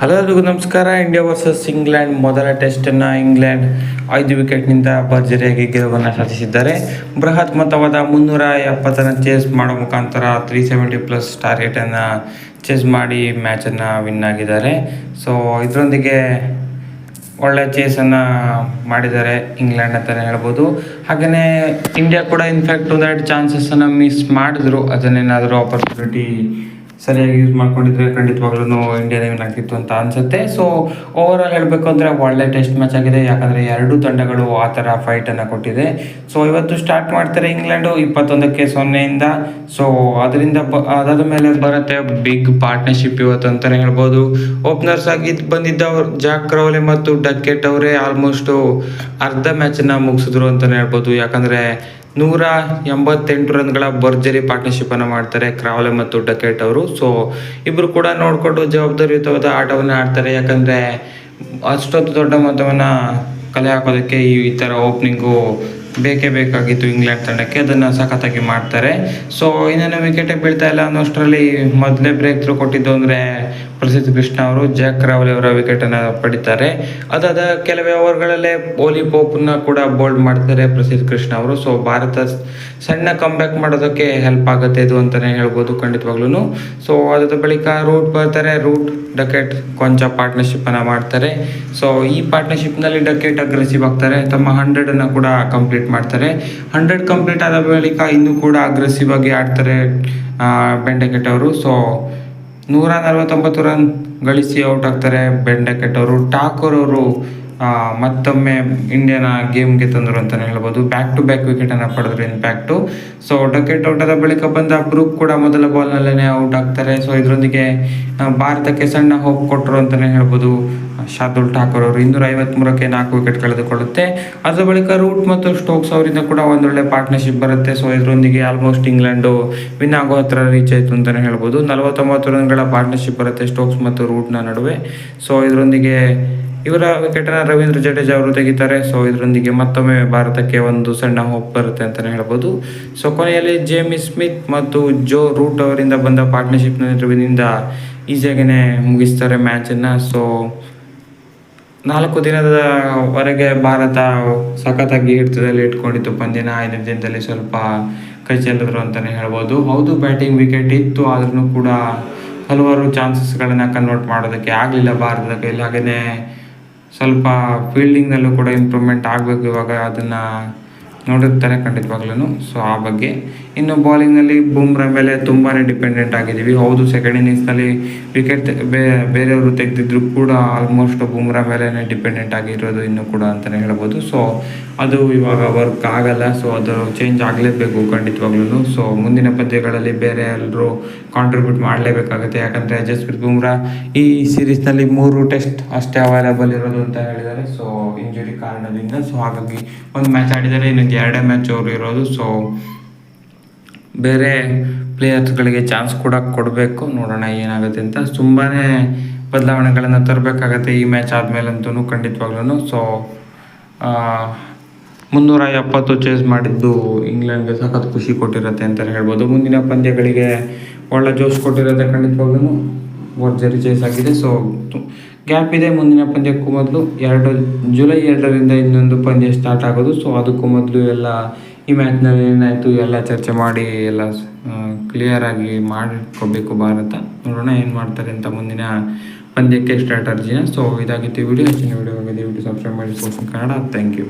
Hello ಎಲ್ರಿಗೂ ನಮಸ್ಕಾರ. India versus England ಮೊದಲ ಟೆಸ್ಟನ್ನು ಇಂಗ್ಲೆಂಡ್ 5 ವಿಕೆಟ್ನಿಂದ ಭರ್ಜರಿಯಾಗಿ ಗೆಲುವನ್ನು ಸಾಧಿಸಿದ್ದಾರೆ. ಬೃಹತ್ ಮೊತ್ತವಾದ 370 ಚೇಸ್ ಮಾಡೋ ಮುಖಾಂತರ 370+ ಟಾರ್ಗೆಟನ್ನು ಚೇಸ್ ಮಾಡಿ ಮ್ಯಾಚನ್ನು ವಿನ್ ಆಗಿದ್ದಾರೆ. ಸೊ ಇದರೊಂದಿಗೆ ಒಳ್ಳೆ ಚೇಸನ್ನು ಮಾಡಿದ್ದಾರೆ ಇಂಗ್ಲೆಂಡ್ ಅಂತಲೇ ಹೇಳ್ಬೋದು. ಹಾಗೆಯೇ ಇಂಡಿಯಾ ಕೂಡ ಇನ್ಫ್ಯಾಕ್ಟ್ 1-2 ಚಾನ್ಸಸ್ಸನ್ನು ಮಿಸ್ ಮಾಡಿದ್ರು. ಅದನ್ನೇನಾದರೂ ಆಪರ್ಚುನಿಟಿ ಸರಿಯಾಗಿ ಯೂಸ್ ಮಾಡ್ಕೊಂಡಿದ್ರೆ ಖಂಡಿತವಾಗ್ಲೂ ಇಂಡಿಯಾ ವಿನ್ ಆಗ್ತಿತ್ತು ಅಂತ ಅನಿಸುತ್ತೆ. ಸೊ ಓವರಾಲ್ ಹೇಳಬೇಕು ಅಂದರೆ ಒಳ್ಳೆ ಟೆಸ್ಟ್ ಮ್ಯಾಚ್ ಆಗಿದೆ. ಯಾಕಂದರೆ ಎರಡೂ ತಂಡಗಳು ಆ ಥರ ಫೈಟನ್ನು ಕೊಟ್ಟಿದೆ. ಸೊ ಇವತ್ತು ಸ್ಟಾರ್ಟ್ ಮಾಡ್ತಾರೆ ಇಂಗ್ಲೆಂಡು 21-0ಇಂದ. ಸೊ ಅದರಿಂದ ಅದಾದ ಮೇಲೆ ಬರುತ್ತೆ ಬಿಗ್ ಪಾರ್ಟ್ನರ್ಶಿಪ್ ಇವತ್ತು ಅಂತಲೇ ಹೇಳ್ಬೋದು. ಓಪನರ್ಸ್ ಆಗಿ ಬಂದಿದ್ದವರು ಜಾಕ್ ಕ್ರೌಲಿ ಮತ್ತು ಡಕೆಟ್ ಅವರೇ ಆಲ್ಮೋಸ್ಟು ಅರ್ಧ ಮ್ಯಾಚನ್ನು ಮುಗಿಸಿದ್ರು ಅಂತಲೇ ಹೇಳ್ಬೋದು. ಯಾಕಂದರೆ 188 ರನ್ಗಳ ಭರ್ಜರಿ ಪಾರ್ಟ್ನರ್ಶಿಪ್ಪನ್ನು ಮಾಡ್ತಾರೆ ಕ್ರಾವ್ಲೆ ಮತ್ತು ಡಕೆಟ್ ಅವರು. ಸೊ ಇಬ್ಬರು ಕೂಡ ನೋಡಿಕೊಂಡು ಜವಾಬ್ದಾರಿಯುತವಾದ ಆಟವನ್ನು ಆಡ್ತಾರೆ. ಯಾಕಂದರೆ ಅಷ್ಟೊಂದು ದೊಡ್ಡ ಮೊತ್ತವನ್ನು ಕಲೆ ಹಾಕೋದಕ್ಕೆ ಈ ಥರ ಓಪನಿಂಗು ಬೇಕೇ ಬೇಕಾಗಿತ್ತು ಇಂಗ್ಲೆಂಡ್ ತಂಡಕ್ಕೆ. ಅದನ್ನು ಸಖತ್ತಾಗಿ ಮಾಡ್ತಾರೆ. ಸೊ ಇನ್ನೇನು ವಿಕೆಟೇ ಬೀಳ್ತಾ ಇಲ್ಲ ಅನ್ನೋಷ್ಟರಲ್ಲಿ ಮೊದಲೇ ಬ್ರೇಕ್ ಥ್ರೂ ಕೊಟ್ಟಿದ್ದು ಅಂದರೆ ಪ್ರಸಿದ್ಧ ಕೃಷ್ಣ ಅವರು ಜಾಕ್ ಕ್ರಾವ್ಲಿ ಅವರ ವಿಕೆಟನ್ನು ಪಡಿತಾರೆ. ಅದಾದ ಕೆಲವೇ ಓವರ್ಗಳಲ್ಲೇ ಓಲಿ ಪೋಪ್ನ ಕೂಡ ಬೋಲ್ಡ್ ಮಾಡ್ತಾರೆ ಪ್ರಸಿದ್ಧ ಕೃಷ್ಣ ಅವರು. ಸೊ ಭಾರತ ಸಣ್ಣ ಕಂಬ್ಯಾಕ್ ಮಾಡೋದಕ್ಕೆ ಹೆಲ್ಪ್ ಆಗುತ್ತೆ ಇದು ಅಂತಲೇ ಹೇಳ್ಬೋದು ಖಂಡಿತವಾಗ್ಲೂ. ಸೊ ಅದಾದ ಬಳಿಕ ರೂಟ್ ಬರ್ತಾರೆ. ರೂಟ್ ಡಕೆಟ್ ಕೊಂಚ ಪಾರ್ಟ್ನರ್ಶಿಪ್ಪನ್ನು ಮಾಡ್ತಾರೆ. ಸೊ ಈ ಪಾರ್ಟ್ನರ್ಶಿಪ್ನಲ್ಲಿ ಡಕೆಟ್ ಅಗ್ರೆಸಿವ್ ಆಗ್ತಾರೆ. ತಮ್ಮ 100 ಕೂಡ ಕಂಪ್ಲೀಟ್ ಮಾಡ್ತಾರೆ. 100 ಕಂಪ್ಲೀಟ್ ಆದ ಬಳಿಕ ಇನ್ನೂ ಕೂಡ ಅಗ್ರೆಸಿವ್ ಆಗಿ ಆಡ್ತಾರೆ ಬೆನ್ ಡಕೆಟ್ ಅವರು. ಸೊ 149 ರನ್ ಗಳಿಸಿ ಔಟ್ ಆಗ್ತಾರೆ ಬೆನ್ ಡಕೆಟ್ ಅವರು. ಠಾಕೂರ್ ಅವರು ಮತ್ತೊಮ್ಮೆ ಇಂಡಿಯಾನ ಗೇಮ್ಗೆ ತಂದರು ಅಂತಲೇ ಹೇಳ್ಬೋದು. ಬ್ಯಾಕ್ ಟು ಬ್ಯಾಕ್ ವಿಕೆಟನ್ನು ಪಡೆದ್ರು ಇಂಪ್ಯಾಕ್ಟು. ಸೊ ಡಕೆಟ್ ಔಟ್ ಆದ ಬಳಿಕ ಬಂದ ಬ್ರೂಕ್ ಕೂಡ ಮೊದಲ ಬಾಲ್ನಲ್ಲೇ ಔಟ್ ಆಗ್ತಾರೆ. ಸೊ ಇದರೊಂದಿಗೆ ಭಾರತಕ್ಕೆ ಸಣ್ಣ ಹೋಪ್ ಕೊಟ್ಟರು ಅಂತಲೇ ಹೇಳ್ಬೋದು ಶಾರ್ದುಲ್ ಠಾಕೂರ್ ಅವರು. 253ಕ್ಕೆ 4 ವಿಕೆಟ್ ಕಳೆದುಕೊಳ್ಳುತ್ತೆ. ಅದರ ಬಳಿಕ ರೂಟ್ ಮತ್ತು ಸ್ಟೋಕ್ಸ್ ಅವರಿಂದ ಕೂಡ ಒಂದೊಳ್ಳೆ ಪಾರ್ಟ್ನರ್ಶಿಪ್ ಬರುತ್ತೆ. ಸೊ ಇದರೊಂದಿಗೆ ಆಲ್ಮೋಸ್ಟ್ ಇಂಗ್ಲೆಂಡು ವಿನ್ ಆಗೋ ಹತ್ರ ರೀಚ್ ಆಯಿತು ಅಂತಲೇ ಹೇಳ್ಬೋದು. 49 ರನ್ಗಳ ಪಾರ್ಟ್ನರ್ಶಿಪ್ ಬರುತ್ತೆ ಸ್ಟೋಕ್ಸ್ ಮತ್ತು ರೂಟ್ನ ನಡುವೆ. ಸೊ ಇದರೊಂದಿಗೆ ಇವರ ವಿಕೆಟನ್ನು ರವೀಂದ್ರ ಜಡೇಜಾ ಅವರು ತೆಗಿತಾರೆ. ಸೊ ಇದರೊಂದಿಗೆ ಮತ್ತೊಮ್ಮೆ ಭಾರತಕ್ಕೆ ಒಂದು ಸಣ್ಣ ಹೋಪ್ ಬರುತ್ತೆ ಅಂತಲೇ ಹೇಳ್ಬೋದು. ಸೊ ಕೊನೆಯಲ್ಲಿ ಜೇಮಿ ಸ್ಮಿತ್ ಮತ್ತು ಜೋ ರೂಟ್ ಅವರಿಂದ ಬಂದ ಪಾರ್ಟ್ನರ್ಶಿಪ್ನ ನೆರವಿನಿಂದ ಈಸಿಯಾಗೇ ಮುಗಿಸ್ತಾರೆ ಮ್ಯಾಚನ್ನು. ಸೊ 4 ದಿನದವರೆಗೆ ಭಾರತ ಸಖತ್ತಾಗಿ ಹಿಡಿತದಲ್ಲಿ ಇಟ್ಕೊಂಡಿತ್ತು ಪಂದ್ಯನ. 5ನೇ ದಿನದಲ್ಲಿ ಸ್ವಲ್ಪ ಕೈ ಚೆಲ್ಲಿದ್ರು ಅಂತಲೇ ಹೇಳ್ಬೋದು. ಹೌದು, ಬ್ಯಾಟಿಂಗ್ ವಿಕೆಟ್ ಇತ್ತು, ಆದ್ರೂ ಕೂಡ ಹಲವಾರು ಚಾನ್ಸಸ್ಗಳನ್ನು ಕನ್ವರ್ಟ್ ಮಾಡೋದಕ್ಕೆ ಆಗಲಿಲ್ಲ ಭಾರತದ ಕೈಲಿ. ಹಾಗೆಯೇ ಸ್ವಲ್ಪ ಫೀಲ್ಡಿಂಗ್ನಲ್ಲೂ ಕೂಡ ಇಂಪ್ರೂವ್ಮೆಂಟ್ ಆಗಬೇಕು. ಇವಾಗ ಅದನ್ನು ನೋಡಿರ್ತಾರೆ ಖಂಡಿತವಾಗ್ಲೂ. ಸೊ ಆ ಬಗ್ಗೆ ಇನ್ನು ಬಾಲಿಂಗ್ನಲ್ಲಿ ಬೂಮ್ರಾ ಮೇಲೆ ತುಂಬಾ ಡಿಪೆಂಡೆಂಟ್ ಆಗಿದ್ದೀವಿ. ಹೌದು, ಸೆಕೆಂಡ್ ಇನ್ನಿಂಗ್ಸ್ನಲ್ಲಿ ವಿಕೆಟ್ ಬೇರೆಯವರು ತೆಗೆದಿದ್ರು ಕೂಡ ಆಲ್ಮೋಸ್ಟ್ ಬೂಮ್ರಾ ಮೇಲೆ ಡಿಪೆಂಡೆಂಟ್ ಆಗಿರೋದು ಇನ್ನೂ ಕೂಡ ಅಂತಲೇ ಹೇಳ್ಬೋದು. ಸೊ ಅದು ಇವಾಗ ವರ್ಕ್ ಆಗಲ್ಲ. ಸೊ ಅದು ಚೇಂಜ್ ಆಗಲೇಬೇಕು ಖಂಡಿತವಾಗ್ಲೂ. ಸೊ ಮುಂದಿನ ಪಂದ್ಯಗಳಲ್ಲಿ ಬೇರೆ ಎಲ್ಲರೂ ಕಾಂಟ್ರಿಬ್ಯೂಟ್ ಮಾಡಲೇಬೇಕಾಗುತ್ತೆ. ಯಾಕಂದರೆ ಜಸ್ಪ್ರೀತ್ ಬೂಮ್ರಾ ಈ ಸೀರೀಸ್ನಲ್ಲಿ 3 ಟೆಸ್ಟ್ ಅಷ್ಟೇ ಅವೈಲೇಬಲ್ ಇರೋದು ಅಂತ ಹೇಳಿದ್ದಾರೆ. ಸೊ ಇಂಜುರಿ ಕಾರಣದಿಂದ. ಸೊ ಹಾಗಾಗಿ ಒಂದು ಮ್ಯಾಚ್ ಆಡಿದರೆ ಇನ್ನೊಂದು 2 ಮ್ಯಾಚ್ ಅವರು ಇರೋದು. ಸೊ ಬೇರೆ ಪ್ಲೇಯರ್ಸ್ಗಳಿಗೆ ಚಾನ್ಸ್ ಕೂಡ ಕೊಡಬೇಕು. ನೋಡೋಣ ಏನಾಗುತ್ತೆ ಅಂತ. ತುಂಬಾ ಬದಲಾವಣೆಗಳನ್ನು ತರಬೇಕಾಗತ್ತೆ ಈ ಮ್ಯಾಚ್ ಆದಮೇಲಂತೂ ಖಂಡಿತವಾಗ್ಲೂ. ಸೊ 370 ಚೇಸ್ ಮಾಡಿದ್ದು ಇಂಗ್ಲೆಂಡ್ಗೆ ಸಖತ್ ಖುಷಿ ಕೊಟ್ಟಿರುತ್ತೆ ಅಂತಲೇ ಹೇಳ್ಬೋದು. ಮುಂದಿನ ಪಂದ್ಯಗಳಿಗೆ ಒಳ್ಳೆ ಜೋಶ್ ಕೊಟ್ಟಿರುತ್ತೆ ಖಂಡಿತವಾಗ್ಲೂ. ಭರ್ಜರಿ ಚೇಸ್ ಆಗಿದೆ. ಸೊ ಗ್ಯಾಪ್ ಇದೆ ಮುಂದಿನ ಪಂದ್ಯಕ್ಕೂ ಮೊದಲು. ಜುಲೈ 2ರಿಂದ ಇನ್ನೊಂದು ಪಂದ್ಯ ಸ್ಟಾರ್ಟ್ ಆಗೋದು. ಸೊ ಅದಕ್ಕೂ ಮೊದಲು ಎಲ್ಲ ಈ ಮ್ಯಾಚ್ನಲ್ಲಿ ಏನಾಯಿತು ಎಲ್ಲ ಚರ್ಚೆ ಮಾಡಿ ಎಲ್ಲ ಕ್ಲಿಯರಾಗಿ ಮಾಡಿಟ್ಕೋಬೇಕು ಭಾರತ. ನೋಡೋಣ ಏನು ಮಾಡ್ತಾರೆ ಅಂತ ಮುಂದಿನ ಪಂದ್ಯಕ್ಕೆ ಸ್ಟ್ರಾಟರ್ಜಿನ. ಸೊ ಇದಾಗಿತ್ತು ವಿಡಿಯೋ. ಹೆಚ್ಚಿನ ವಿಡಿಯೋ ಆಗಿದೆ. ವಿಡಿಯೋ ಸಬ್ಸ್ಕ್ರೈಬ್ ಮಾಡಿ ಸ್ಪೋರ್ಟ್ಸ್ ಕನ್ನಡ. Thank you.